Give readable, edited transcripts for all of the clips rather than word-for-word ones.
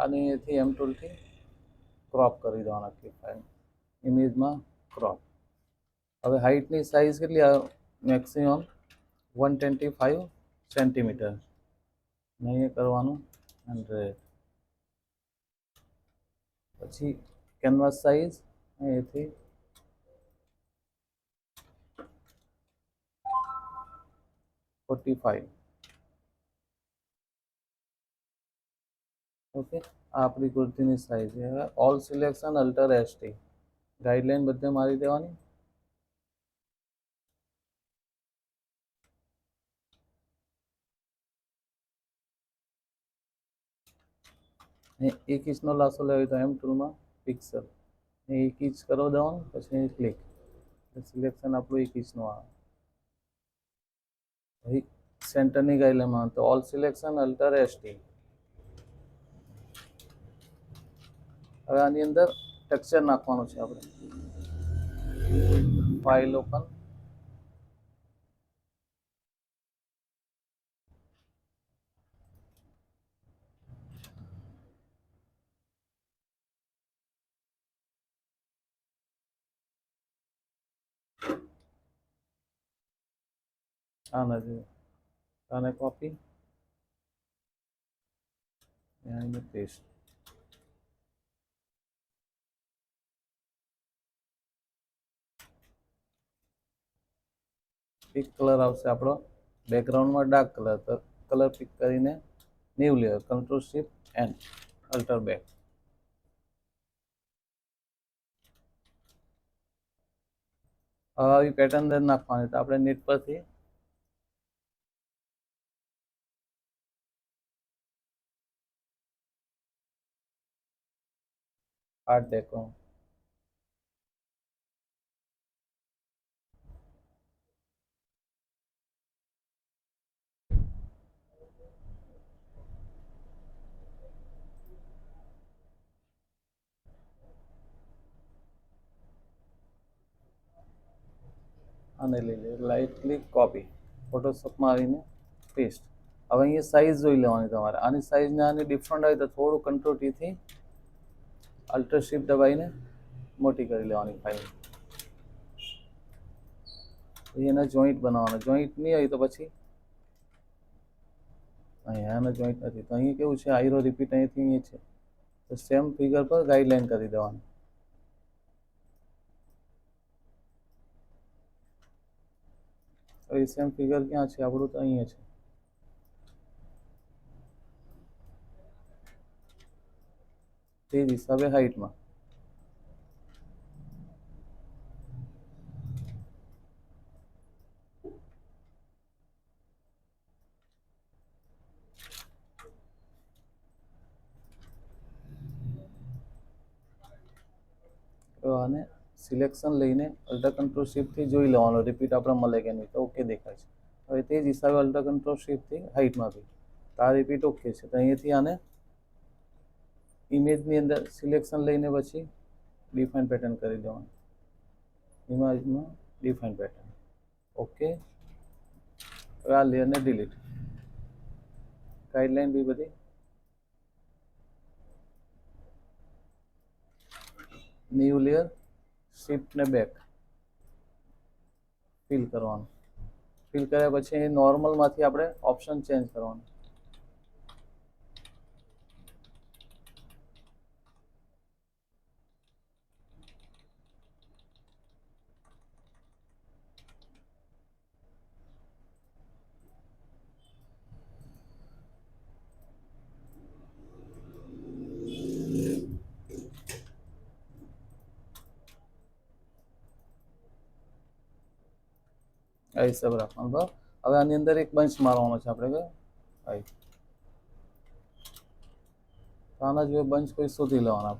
આને અહીંયાથી એમ ટૂલથી ક્રોપ કરી દેવાના કે ફાઇલ ઇમેજમાં ક્રોપ. હવે હાઇટની સાઇઝ કેટલી આવે? Maximum 125 centimetre. અહીંયા કરવાનું 100. પછી કેનવાસ સાઇઝ અહીંયાથી 45. ઓકે, આ આપણી કુર્તીની સાઇઝ છે. હવે all selection alter ST guideline બધે મારી દેવાની. એક ઇંચનો લાસો લેવો તો એમ ટૂલમાં પિક્સલ 1 ઇંચ કરો દેવાનું. પછી ક્લિક, સિલેક્શન આપણું 1 ઇંચનું આવે. પછી સેન્ટરની ગાઈડલાઈનમાં તો ઓલ સિલેક્શન અલ્ટર એસટી. હવે આની અંદર ટેક્સચર નાખવાનું છે આપણે. ફાઇલ ઓપન, આને કોપી અને પેસ્ટ. પિક કલર આવશે આપણો બેકગ્રાઉન્ડમાં ડાર્ક કલર. તો કલર પિક કરીને new layer, control shift N, alt back. હવે આવી પેટર્ન નાખવાની. તો આપણે નેટ પરથી આર્ટ ડેકો, આને લઈ લે, રાઈટ ક્લિક કોપી, ફોટોશોપમાં આવીને પેસ્ટ. હવે અહીંયા સાઇઝ જોઈ લેવાની તમારે. આની સાઇઝને આની ડિફરન્ટ હોય તો થોડું કંટ્રોલ ટીથી અલ્ટર શિફ્ટ દબાવીને મોટી કરી લેવાની ફાઇલ. એના જોઈન્ટ બનાવવાના. જોઈન્ટ નહીં હોય તો પછી અહીંયા આના જોઈન્ટ નથી તો અહીંયા કેવું છે, આઈરો રિપીટ અહીંથી અહીંયા છે તો સેમ ફિગર પર ગાઈડલાઈન કરી દેવાનું. હવે સેમ ફિગર ક્યાં છે આપણું? તો અહીંયા છે. તે જ હિસાબે હાઇટમાં આને સિલેક્શન લઈને અલ્ટર કંટ્રોલ શિફ્ટથી જોઈ લેવાનું રિપીટ આપણે મળે કે નહીં. તો ઓકે દેખાય છે. હવે તે જ હિસાબે અલ્ટર કંટ્રોલ શિફ્ટથી હાઇટમાં બી તો આ રિપીટ ઓકે છે. તો અહીંયાથી આને ઇમેજની અંદર સિલેક્શન લઈને પછી ડિફાઇન પેટર્ન કરી દેવાનું. ઇમેજમાં ડિફાઇન પેટર્ન ઓકે. હવે આ લેયરને ડિલીટ. ગાઈડલાઈન બી બધી ન્યૂ લેયર, શિફ્ટ ને બેક ફિલ કરવાનું. ફિલ કર્યા પછી નોર્મલમાંથી આપણે ઓપ્શન ચેન્જ કરવાનું. આ હિસાબ રાખવાનું. બરાબર. હવે આની અંદર એક બંચ મારવાનો છે આપણે. આના જેવો બંચ કોઈ શોધી લેવાના.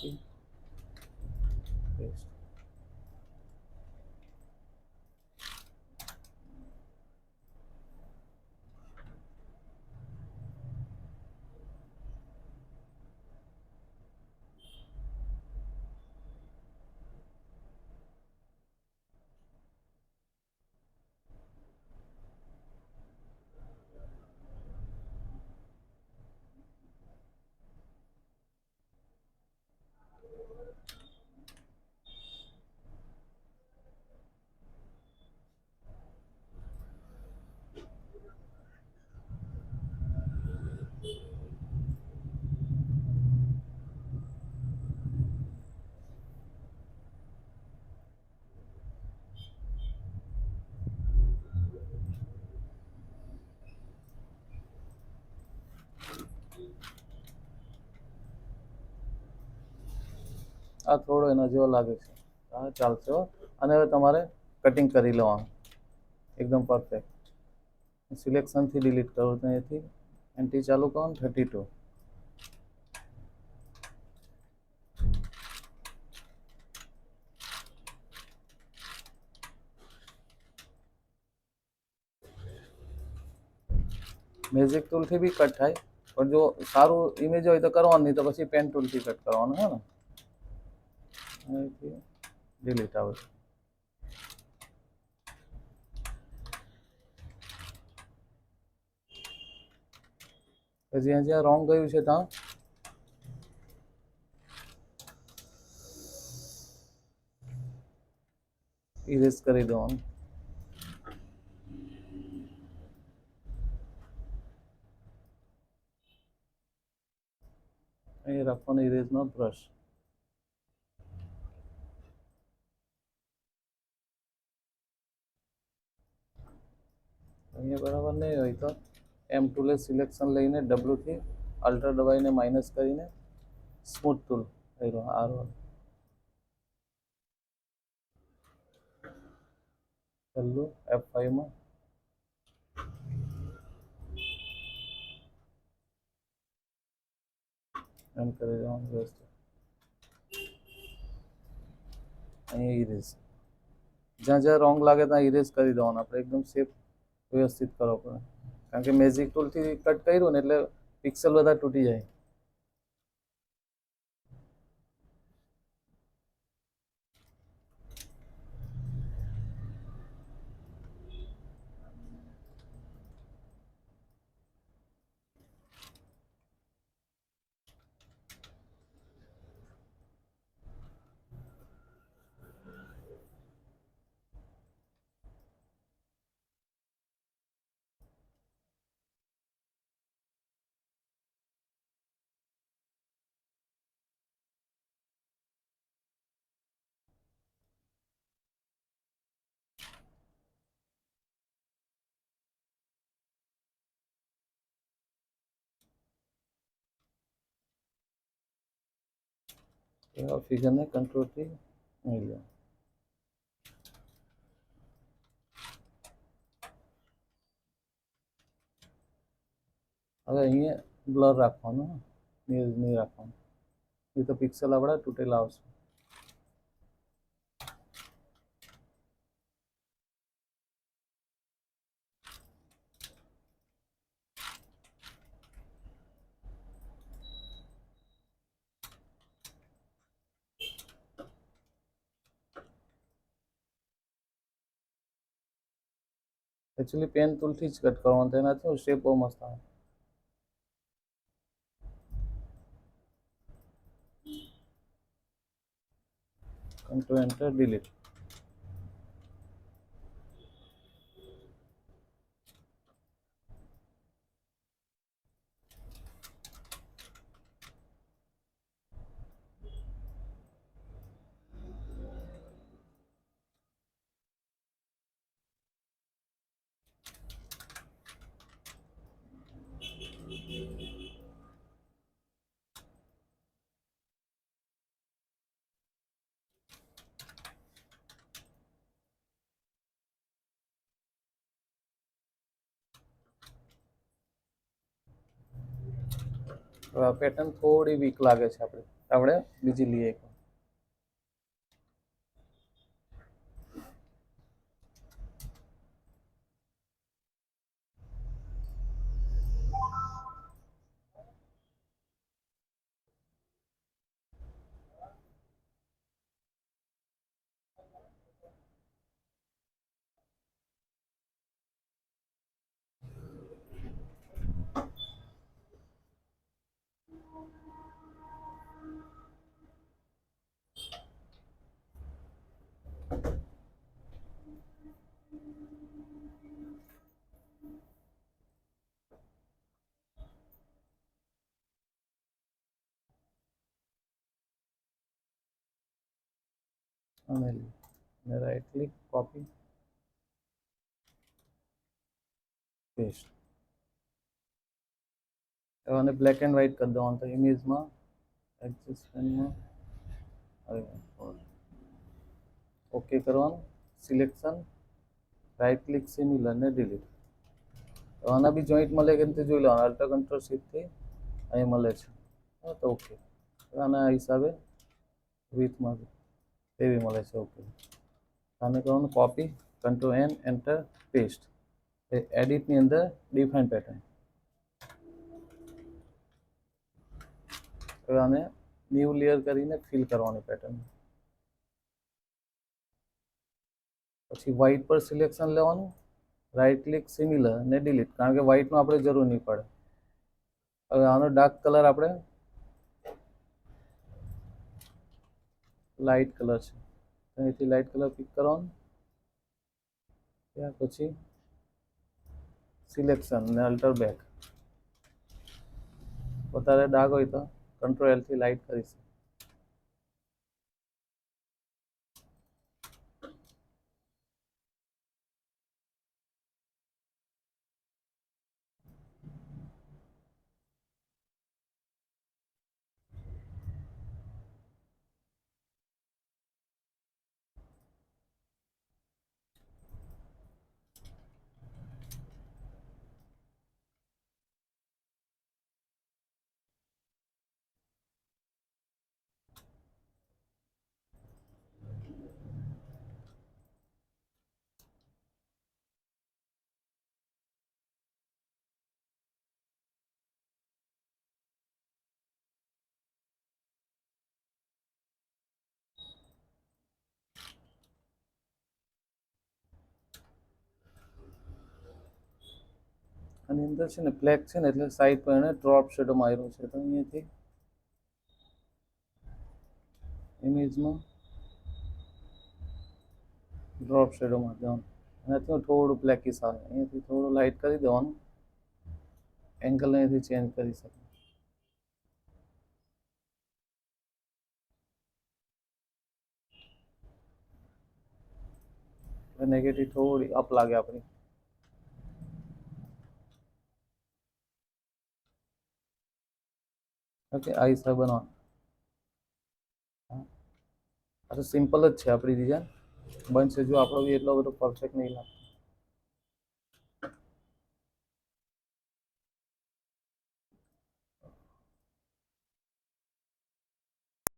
Copy paste. આ થોડો એના જેવો લાગે છે. હા ચાલશે હો. અને હવે તમારે કટિંગ કરી લેવાનું એકદમ પરફેક્ટ. સિલેક્શનથી ડિલીટ કરો તો અહીંથી એન્ટી ચાલુ કરો ને 32. મેજિક ટૂલથી બી કટ થાય, પણ જો સારું ઇમેજ હોય તો કરવાનું, નહીં તો પછી પેન ટૂલથી કટ કરવાનું. હે ને અહીંથી ડિલીટ આવે. જ્યાં જ્યાં રોંગ ગયું છે ત્યાં ઇરેઝ કરી દેવાનું. અહીં રાખવાનું ઇરેઝનો બ્રશ. અહીંયા બરાબર નહીં હોય તો M ટૂલ સિલેક્શન લઈને W થી અલ્ટર દબાઈને માઇનસ કરીને સ્મૂથ ટૂલ કર્યો R1 પહેલું F5માં એમ કરી દેવાનું વ્યવસ્થિત. અહીંયા ઇરેઝ જ્યાં જ્યાં રોંગ લાગે ત્યાં ઇરેઝ કરી દેવાનું. આપણે એકદમ સેફ વ્યવસ્થિત કરવો પડે, કારણ કે મેજિક ટૂલથી કટ કર્યું ને એટલે પિક્સલ બધા તૂટી જાય. એવા ફિગરને કંટ્રોલથી અહીં લો. હવે અહીંયા બ્લર રાખવાનું, નહીં રાખવાનું, નહીં તો પિક્સલ આપણા તૂટેલા આવશે. એકચ્યુઅલી પેન ટૂલથી જ કટ કરવાનું, તેનાથી શેપ બહુ મસ્ત આવે. Control enter delete. હવે આ પેટર્ન થોડી વીક લાગે છે આપણે, આપણે બીજી લઈએ એક અને લઈએ રાઈટ ક્લિક કોપી પેસ્ટ અને બ્લેક એન્ડ વ્હાઇટ કરી દેવાનું તો ઇમેજમાં એડજસ્ટમેન્ટમાં ઓકે કરવાનું સિલેક્શન રાઈટ ક્લિક સિમિલર ને ડિલીટ આના બી જોઈન્ટ મળે કે નથી જોઈ લેવાનું અલ્ટર કંટ્રોલ શિફ્ટથી અહીં મળે છે તો ઓકે આના હિસાબે વિથમાં એવી મળે છે ઓકે આને કરવાનું copy control N enter paste એડિટની અંદર ડિફાઇન પેટર્ન આને ન્યૂ લેયર કરીને ફિલ કરવાની પેટર્ન પછી વ્હાઇટ પર સિલેક્શન લેવાનું રાઈટ ક્લિક સિમિલર ને ડિલીટ કારણ કે વ્હાઇટનું આપણે જરૂર નહીં પડે હવે આનો ડાર્ક કલર આપણે લાઇટ કલર છે અહીંથી લાઇટ કલર પિક કરવાનું ત્યાર પછી સિલેક્શન ને અલ્ટર બેક વધારે ડાર્ક હોય તો કંટ્રોલ એલ થી લાઇટ કરીશ આની અંદર છે ને બ્લેક છે ને એટલે સાઈડ પર એને ડ્રોપ શેડો માર્યો છે તો અહીંયાથી ઇમેજમાં ડ્રોપ શેડો મારી દેવાનું અહીંયાથી થોડું બ્લેકીસ આવે અહીંયાથી થોડું લાઇટ કરી દેવાનું એંગલ અહીંયાથી ચેન્જ કરી શકે નેગેટિવ થોડી અપ લાગે આપણી ઓકે આ હિસાબ બનાવવાનું આ તો સિમ્પલ જ છે આપણી ડિઝાઇન બનશે જો આપણો બી એટલો બધો પરફેક્ટ નહીં લાગે